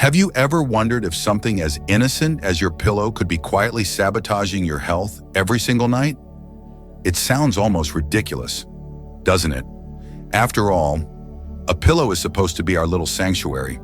Have you ever wondered if something as innocent as your pillow could be quietly sabotaging your health every single night? It sounds almost ridiculous, doesn't it? After all, a pillow is supposed to be our little sanctuary,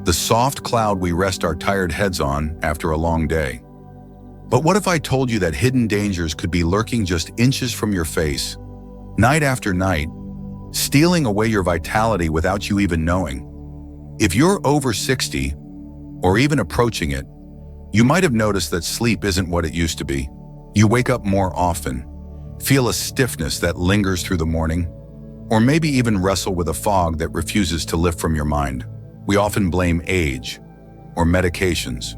the soft cloud we rest our tired heads on after a long day. But what if I told you that hidden dangers could be lurking just inches from your face, night after night, stealing away your vitality without you even knowing? If you're over 60, or even approaching it, you might have noticed that sleep isn't what it used to be. You wake up more often, feel a stiffness that lingers through the morning, or maybe even wrestle with a fog that refuses to lift from your mind. We often blame age, or medications,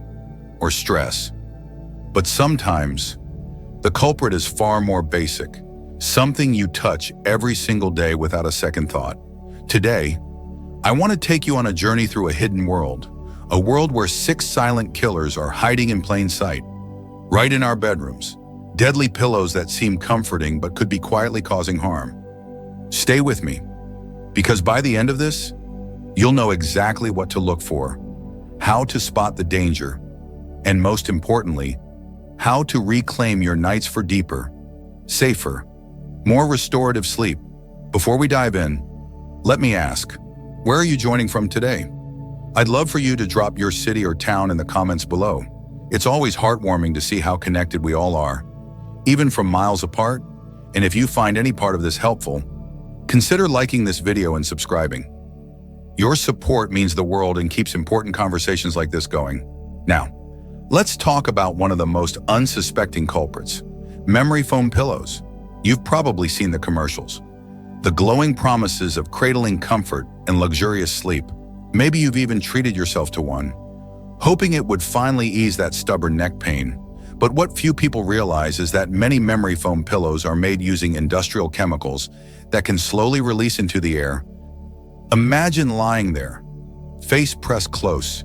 or stress. But sometimes, the culprit is far more basic, something you touch every single day without a second thought. Today, I want to take you on a journey through a hidden world, a world where 6 silent killers are hiding in plain sight, right in our bedrooms, deadly pillows that seem comforting but could be quietly causing harm. Stay with me, because by the end of this, you'll know exactly what to look for, how to spot the danger, and most importantly, how to reclaim your nights for deeper, safer, more restorative sleep. Before we dive in, let me ask, where are you joining from today? I'd love for you to drop your city or town in the comments below. It's always heartwarming to see how connected we all are, even from miles apart. And if you find any part of this helpful, consider liking this video and subscribing. Your support means the world and keeps important conversations like this going. Now, let's talk about one of the most unsuspecting culprits, memory foam pillows. You've probably seen the commercials. The glowing promises of cradling comfort and luxurious sleep. Maybe you've even treated yourself to one, hoping it would finally ease that stubborn neck pain. But what few people realize is that many memory foam pillows are made using industrial chemicals that can slowly release into the air. Imagine lying there, face pressed close,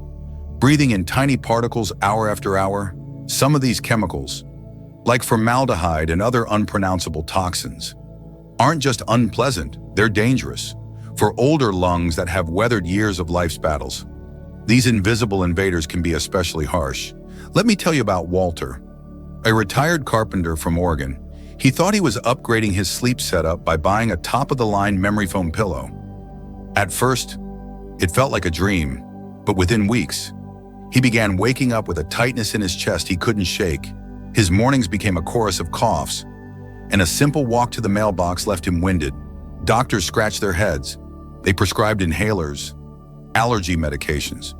breathing in tiny particles hour after hour. Some of these chemicals, like formaldehyde and other unpronounceable toxins, aren't just unpleasant, they're dangerous. For older lungs that have weathered years of life's battles, these invisible invaders can be especially harsh. Let me tell you about Walter, a retired carpenter from Oregon. He thought he was upgrading his sleep setup by buying a top-of-the-line memory foam pillow. At first, it felt like a dream, but within weeks, he began waking up with a tightness in his chest he couldn't shake. His mornings became a chorus of coughs, and a simple walk to the mailbox left him winded. Doctors scratched their heads. They prescribed inhalers, allergy medications,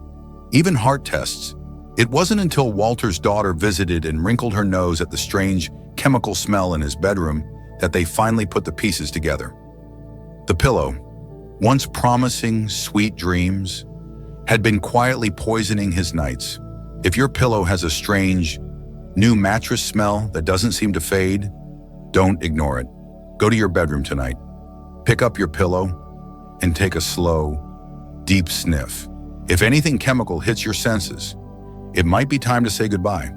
even heart tests. It wasn't until Walter's daughter visited and wrinkled her nose at the strange chemical smell in his bedroom that they finally put the pieces together. The pillow, once promising sweet dreams, had been quietly poisoning his nights. If your pillow has a strange, new mattress smell that doesn't seem to fade, don't ignore it. Go to your bedroom tonight, pick up your pillow, and take a slow, deep sniff. If anything chemical hits your senses, it might be time to say goodbye.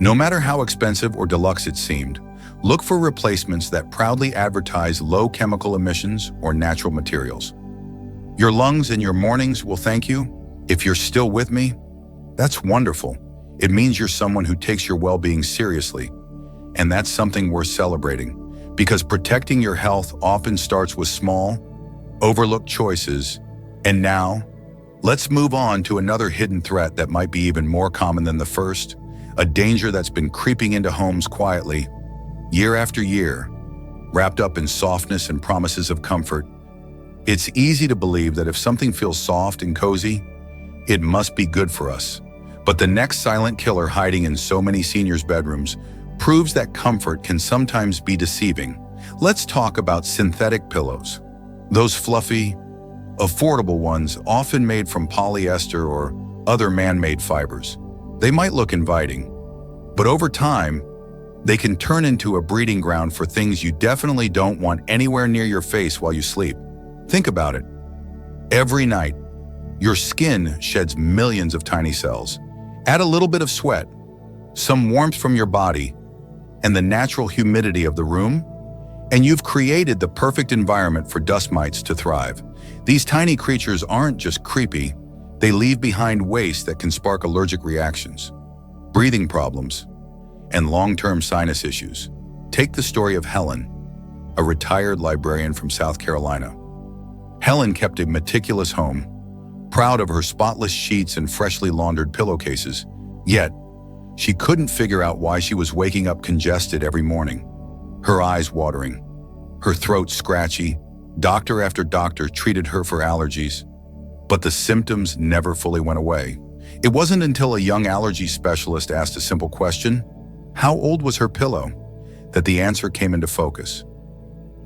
No matter how expensive or deluxe it seemed, look for replacements that proudly advertise low chemical emissions or natural materials. Your lungs and your mornings will thank you. If you're still with me, that's wonderful. It means you're someone who takes your well-being seriously. And that's something worth celebrating, because protecting your health often starts with small, overlooked choices. And now, let's move on to another hidden threat that might be even more common than the first, a danger that's been creeping into homes quietly, year after year, wrapped up in softness and promises of comfort. It's easy to believe that if something feels soft and cozy, it must be good for us. But the next silent killer hiding in so many seniors' bedrooms proves that comfort can sometimes be deceiving. Let's talk about synthetic pillows. Those fluffy, affordable ones often made from polyester or other man-made fibers. They might look inviting, but over time, they can turn into a breeding ground for things you definitely don't want anywhere near your face while you sleep. Think about it. Every night, your skin sheds millions of tiny cells. Add a little bit of sweat, some warmth from your body, and the natural humidity of the room, and you've created the perfect environment for dust mites to thrive. These tiny creatures aren't just creepy, They leave behind waste that can spark allergic reactions, breathing problems, and long-term sinus issues. Take the story of Helen, a retired librarian from South Carolina. Helen kept a meticulous home, proud of her spotless sheets and freshly laundered pillowcases, yet she couldn't figure out why she was waking up congested every morning, her eyes watering, her throat scratchy. Doctor after doctor treated her for allergies, but the symptoms never fully went away. It wasn't until a young allergy specialist asked a simple question, how old was her pillow, that the answer came into focus.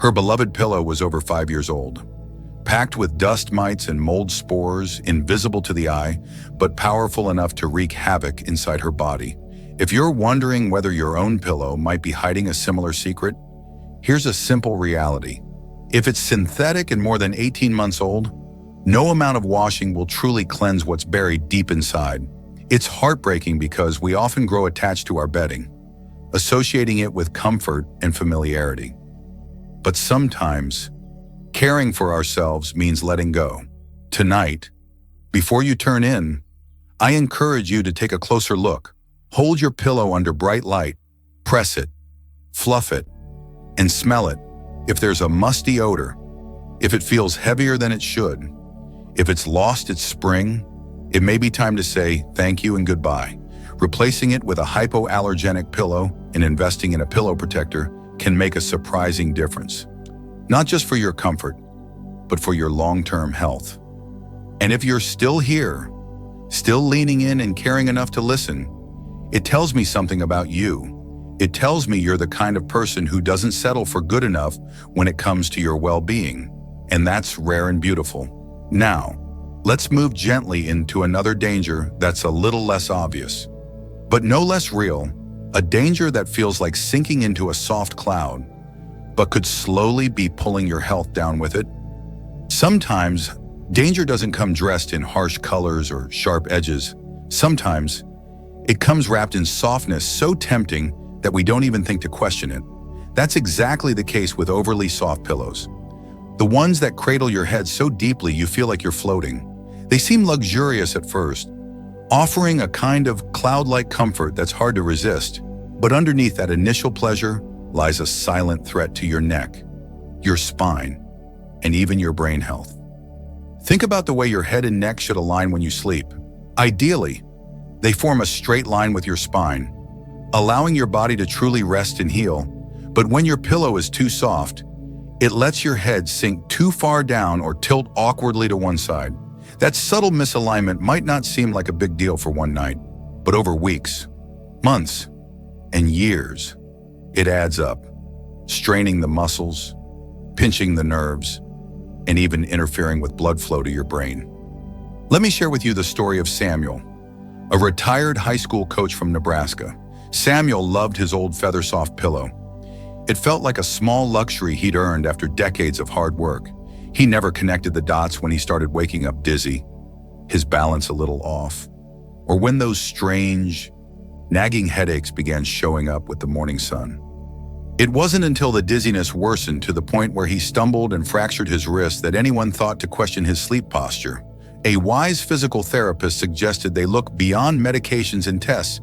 Her beloved pillow was over 5 years old, packed with dust mites and mold spores, invisible to the eye, but powerful enough to wreak havoc inside her body. If you're wondering whether your own pillow might be hiding a similar secret, here's a simple reality. If it's synthetic and more than 18 months old, no amount of washing will truly cleanse what's buried deep inside. It's heartbreaking because we often grow attached to our bedding, associating it with comfort and familiarity. But sometimes, caring for ourselves means letting go. Tonight, before you turn in, I encourage you to take a closer look. Hold your pillow under bright light, press it, fluff it, and smell it. If there's a musty odor, if it feels heavier than it should, if it's lost its spring, it may be time to say thank you and goodbye. Replacing it with a hypoallergenic pillow and investing in a pillow protector can make a surprising difference, not just for your comfort, but for your long-term health. And if you're still here, still leaning in and caring enough to listen, it tells me something about you. It tells me you're the kind of person who doesn't settle for good enough when it comes to your well-being, and that's rare and beautiful. Now, let's move gently into another danger that's a little less obvious, but no less real, a danger that feels like sinking into a soft cloud, but could slowly be pulling your health down with it. Sometimes, danger doesn't come dressed in harsh colors or sharp edges. Sometimes, it comes wrapped in softness so tempting that we don't even think to question it. That's exactly the case with overly soft pillows. The ones that cradle your head so deeply you feel like you're floating. They seem luxurious at first, offering a kind of cloud-like comfort that's hard to resist. But underneath that initial pleasure lies a silent threat to your neck, your spine, and even your brain health. Think about the way your head and neck should align when you sleep. Ideally, they form a straight line with your spine, allowing your body to truly rest and heal. But when your pillow is too soft, it lets your head sink too far down or tilt awkwardly to one side. That subtle misalignment might not seem like a big deal for one night, but over weeks, months, and years, it adds up, straining the muscles, pinching the nerves, and even interfering with blood flow to your brain. Let me share with you the story of Samuel, a retired high school coach from Nebraska. Samuel loved his old feather-soft pillow. It felt like a small luxury he'd earned after decades of hard work. He never connected the dots when he started waking up dizzy, his balance a little off, or when those strange, nagging headaches began showing up with the morning sun. It wasn't until the dizziness worsened to the point where he stumbled and fractured his wrist that anyone thought to question his sleep posture. A wise physical therapist suggested they look beyond medications and tests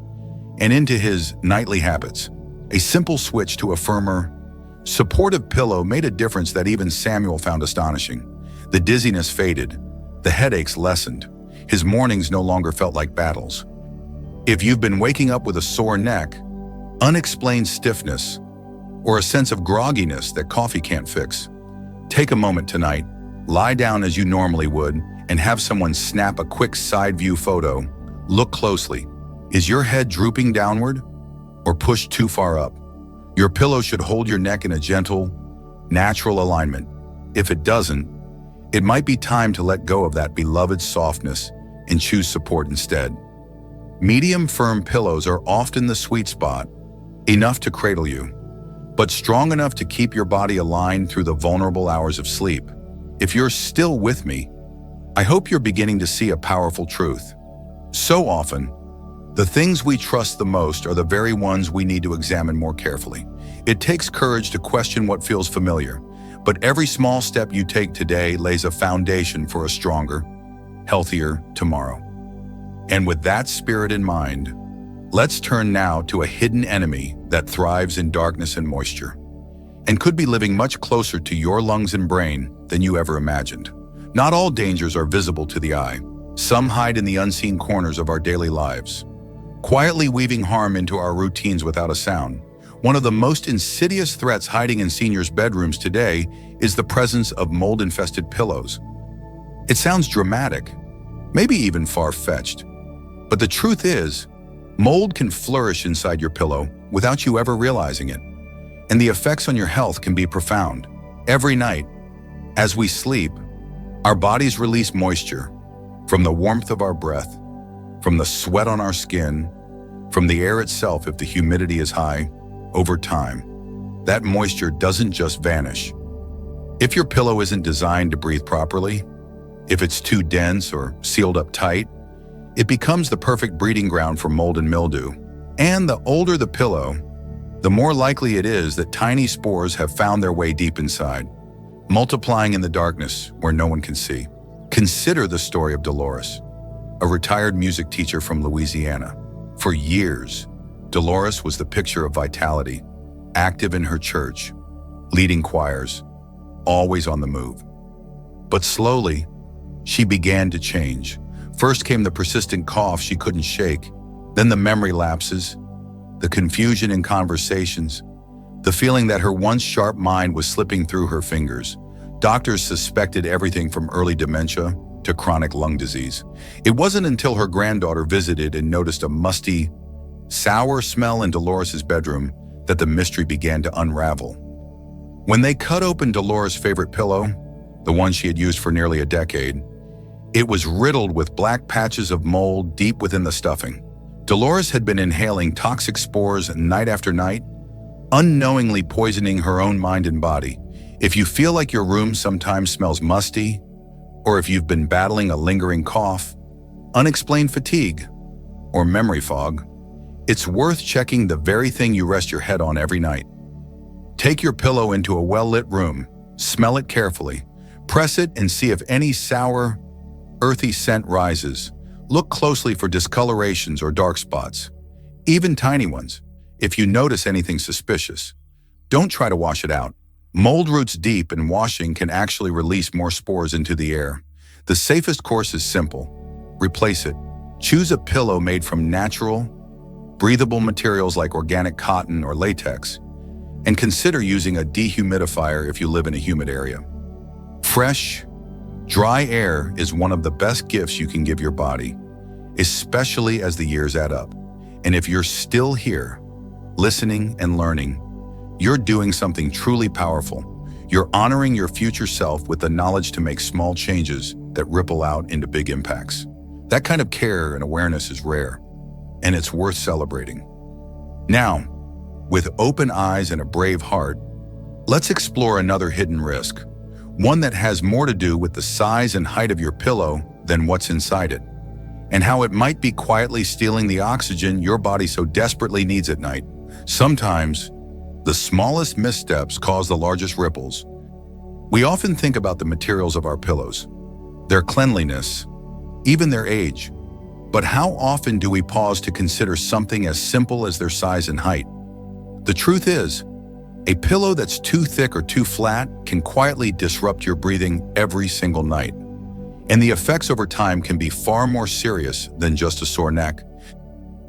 and into his nightly habits. A simple switch to a firmer, supportive pillow made a difference that even Samuel found astonishing. The dizziness faded, the headaches lessened, his mornings no longer felt like battles. If you've been waking up with a sore neck, unexplained stiffness, or a sense of grogginess that coffee can't fix, take a moment tonight, lie down as you normally would, and have someone snap a quick side view photo. Look closely. Is your head drooping downward or pushed too far up? Your pillow should hold your neck in a gentle, natural alignment. If it doesn't, it might be time to let go of that beloved softness and choose support instead. Medium firm pillows are often the sweet spot, enough to cradle you, but strong enough to keep your body aligned through the vulnerable hours of sleep. If you're still with me, I hope you're beginning to see a powerful truth. So often, the things we trust the most are the very ones we need to examine more carefully. It takes courage to question what feels familiar, but every small step you take today lays a foundation for a stronger, healthier tomorrow. And with that spirit in mind, let's turn now to a hidden enemy that thrives in darkness and moisture, and could be living much closer to your lungs and brain than you ever imagined. Not all dangers are visible to the eye. Some hide in the unseen corners of our daily lives, quietly weaving harm into our routines without a sound. One of the most insidious threats hiding in seniors' bedrooms today is the presence of mold-infested pillows. It sounds dramatic, maybe even far-fetched, but the truth is, mold can flourish inside your pillow without you ever realizing it, and the effects on your health can be profound. Every night, as we sleep, our bodies release moisture from the warmth of our breath, from the sweat on our skin, from the air itself if the humidity is high. Over time, that moisture doesn't just vanish. If your pillow isn't designed to breathe properly, if it's too dense or sealed up tight, it becomes the perfect breeding ground for mold and mildew. And the older the pillow, the more likely it is that tiny spores have found their way deep inside, multiplying in the darkness where no one can see. Consider the story of Dolores, a retired music teacher from Louisiana. For years, Dolores was the picture of vitality, active in her church, leading choirs, always on the move. But slowly, she began to change. First came the persistent cough she couldn't shake, then the memory lapses, the confusion in conversations, the feeling that her once sharp mind was slipping through her fingers. Doctors suspected everything from early dementia to chronic lung disease. It wasn't until her granddaughter visited and noticed a musty, sour smell in Dolores' bedroom that the mystery began to unravel. When they cut open Dolores' favorite pillow, the one she had used for nearly a decade, it was riddled with black patches of mold deep within the stuffing. Dolores had been inhaling toxic spores night after night, unknowingly poisoning her own mind and body. If you feel like your room sometimes smells musty, or if you've been battling a lingering cough, unexplained fatigue, or memory fog, it's worth checking the very thing you rest your head on every night. Take your pillow into a well-lit room, smell it carefully, press it and see if any sour, earthy scent rises. Look closely for discolorations or dark spots, even tiny ones. If you notice anything suspicious, don't try to wash it out. Mold roots deep, and washing can actually release more spores into the air. The safest course is simple. Replace it. Choose a pillow made from natural, breathable materials like organic cotton or latex, and consider using a dehumidifier if you live in a humid area. Fresh, dry air is one of the best gifts you can give your body, especially as the years add up. And if you're still here, listening and learning, you're doing something truly powerful. You're honoring your future self with the knowledge to make small changes that ripple out into big impacts. That kind of care and awareness is rare, and it's worth celebrating. Now, with open eyes and a brave heart, let's explore another hidden risk, one that has more to do with the size and height of your pillow than what's inside it, and how it might be quietly stealing the oxygen your body so desperately needs at night. Sometimes, the smallest missteps cause the largest ripples. We often think about the materials of our pillows, their cleanliness, even their age. But how often do we pause to consider something as simple as their size and height? The truth is, a pillow that's too thick or too flat can quietly disrupt your breathing every single night. And the effects over time can be far more serious than just a sore neck.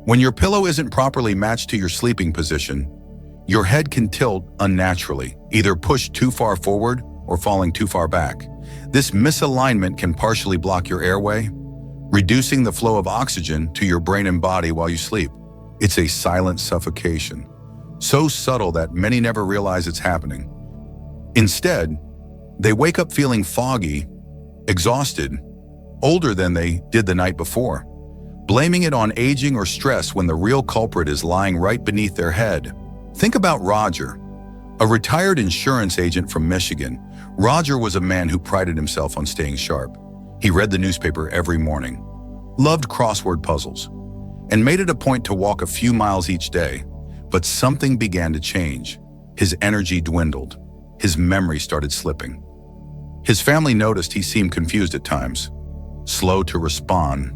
When your pillow isn't properly matched to your sleeping position, your head can tilt unnaturally, either pushed too far forward or falling too far back. This misalignment can partially block your airway, reducing the flow of oxygen to your brain and body while you sleep. It's a silent suffocation, so subtle that many never realize it's happening. Instead, they wake up feeling foggy, exhausted, older than they did the night before, blaming it on aging or stress when the real culprit is lying right beneath their head. Think about Roger, a retired insurance agent from Michigan. Roger was a man who prided himself on staying sharp. He read the newspaper every morning, loved crossword puzzles, and made it a point to walk a few miles each day. But something began to change. His energy dwindled. His memory started slipping. His family noticed he seemed confused at times, slow to respond,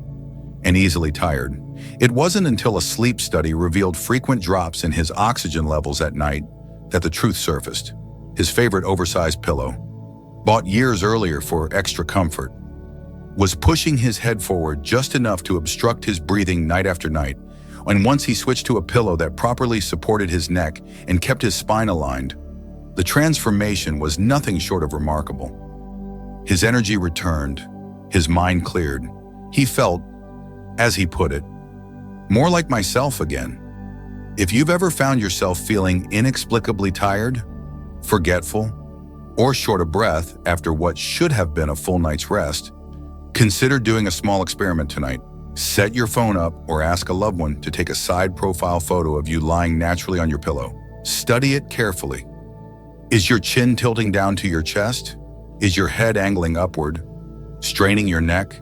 and easily tired. It wasn't until a sleep study revealed frequent drops in his oxygen levels at night that the truth surfaced. His favorite oversized pillow, bought years earlier for extra comfort, was pushing his head forward just enough to obstruct his breathing night after night. And once he switched to a pillow that properly supported his neck and kept his spine aligned, the transformation was nothing short of remarkable. His energy returned, his mind cleared. He felt, as he put it, more like myself again. If you've ever found yourself feeling inexplicably tired, forgetful, or short of breath after what should have been a full night's rest, consider doing a small experiment tonight. Set your phone up or ask a loved one to take a side profile photo of you lying naturally on your pillow. Study it carefully. Is your chin tilting down to your chest? Is your head angling upward, straining your neck?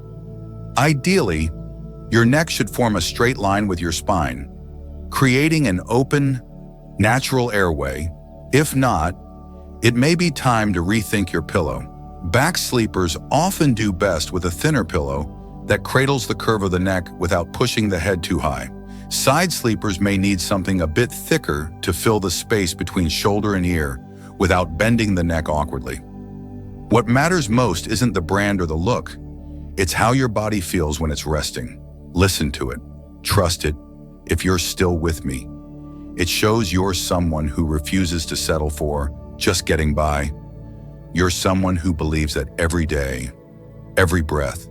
Ideally, your neck should form a straight line with your spine, creating an open, natural airway. If not, it may be time to rethink your pillow. Back sleepers often do best with a thinner pillow that cradles the curve of the neck without pushing the head too high. Side sleepers may need something a bit thicker to fill the space between shoulder and ear without bending the neck awkwardly. What matters most isn't the brand or the look. It's how your body feels when it's resting. Listen to it. Trust it. If you're still with me, it shows you're someone who refuses to settle for just getting by. You're someone who believes that every day, every breath,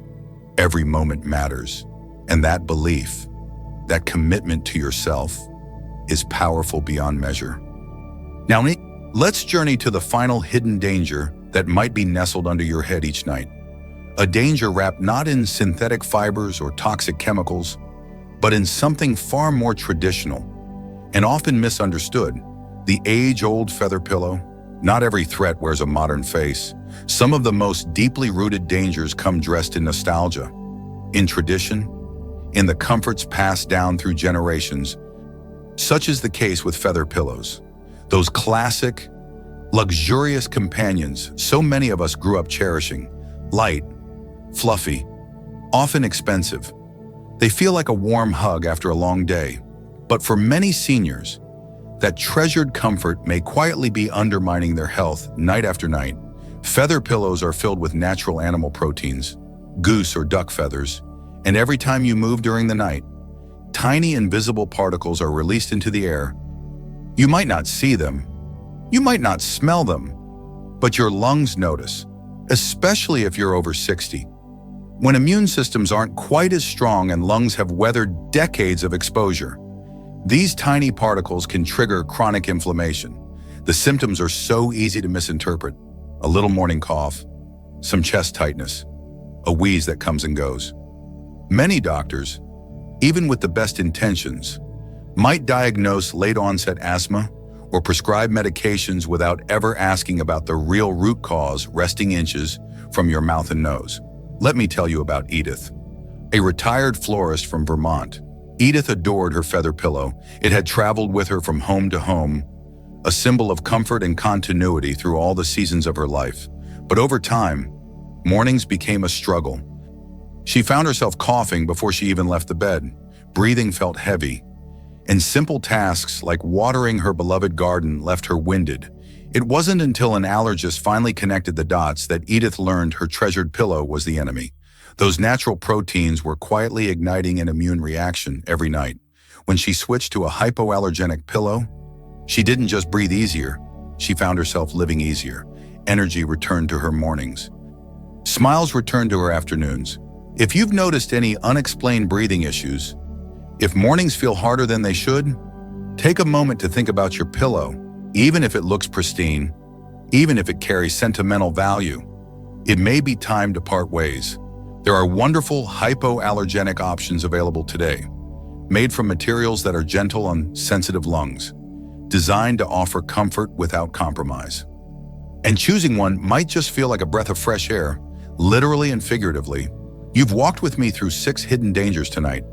every moment matters. And that belief, that commitment to yourself, is powerful beyond measure. Now, let's journey to the final hidden danger that might be nestled under your head each night. A danger wrapped not in synthetic fibers or toxic chemicals, but in something far more traditional and often misunderstood: the age-old feather pillow. Not every threat wears a modern face. Some of the most deeply rooted dangers come dressed in nostalgia, in tradition, in the comforts passed down through generations. Such is the case with feather pillows, those classic, luxurious companions so many of us grew up cherishing. Light, fluffy, often expensive. They feel like a warm hug after a long day. But for many seniors, that treasured comfort may quietly be undermining their health night after night. Feather pillows are filled with natural animal proteins, goose or duck feathers, and every time you move during the night, tiny invisible particles are released into the air. You might not see them, you might not smell them, but your lungs notice, especially if you're over 60. When immune systems aren't quite as strong and lungs have weathered decades of exposure, these tiny particles can trigger chronic inflammation. The symptoms are so easy to misinterpret: a little morning cough, some chest tightness, a wheeze that comes and goes. Many doctors, even with the best intentions, might diagnose late-onset asthma or prescribe medications without ever asking about the real root cause resting inches from your mouth and nose. Let me tell you about Edith, a retired florist from Vermont. Edith adored her feather pillow. It had traveled with her from home to home, a symbol of comfort and continuity through all the seasons of her life. But over time, mornings became a struggle. She found herself coughing before she even left the bed. Breathing felt heavy, and simple tasks like watering her beloved garden left her winded. It wasn't until an allergist finally connected the dots that Edith learned her treasured pillow was the enemy. Those natural proteins were quietly igniting an immune reaction every night. When she switched to a hypoallergenic pillow, she didn't just breathe easier, she found herself living easier. Energy returned to her mornings. Smiles returned to her afternoons. If you've noticed any unexplained breathing issues, if mornings feel harder than they should, take a moment to think about your pillow. Even if it looks pristine, even if it carries sentimental value, it may be time to part ways. There are wonderful hypoallergenic options available today, made from materials that are gentle on sensitive lungs, designed to offer comfort without compromise. And choosing one might just feel like a breath of fresh air, literally and figuratively. You've walked with me through 6 hidden dangers tonight,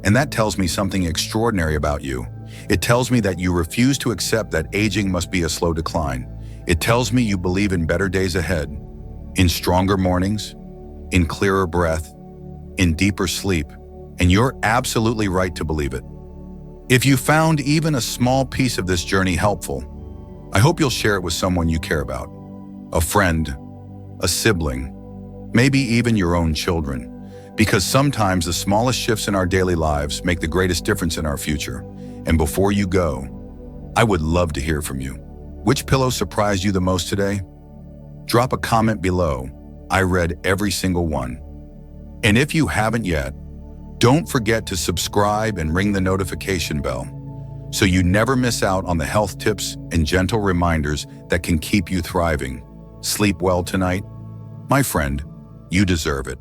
and that tells me something extraordinary about you. It tells me that you refuse to accept that aging must be a slow decline. It tells me you believe in better days ahead, in stronger mornings, in clearer breath, in deeper sleep, and you're absolutely right to believe it. If you found even a small piece of this journey helpful, I hope you'll share it with someone you care about, a friend, a sibling, maybe even your own children, because sometimes the smallest shifts in our daily lives make the greatest difference in our future. And before you go, I would love to hear from you. Which pillow surprised you the most today? Drop a comment below. I read every single one. And if you haven't yet, don't forget to subscribe and ring the notification bell so you never miss out on the health tips and gentle reminders that can keep you thriving. Sleep well tonight. My friend, you deserve it.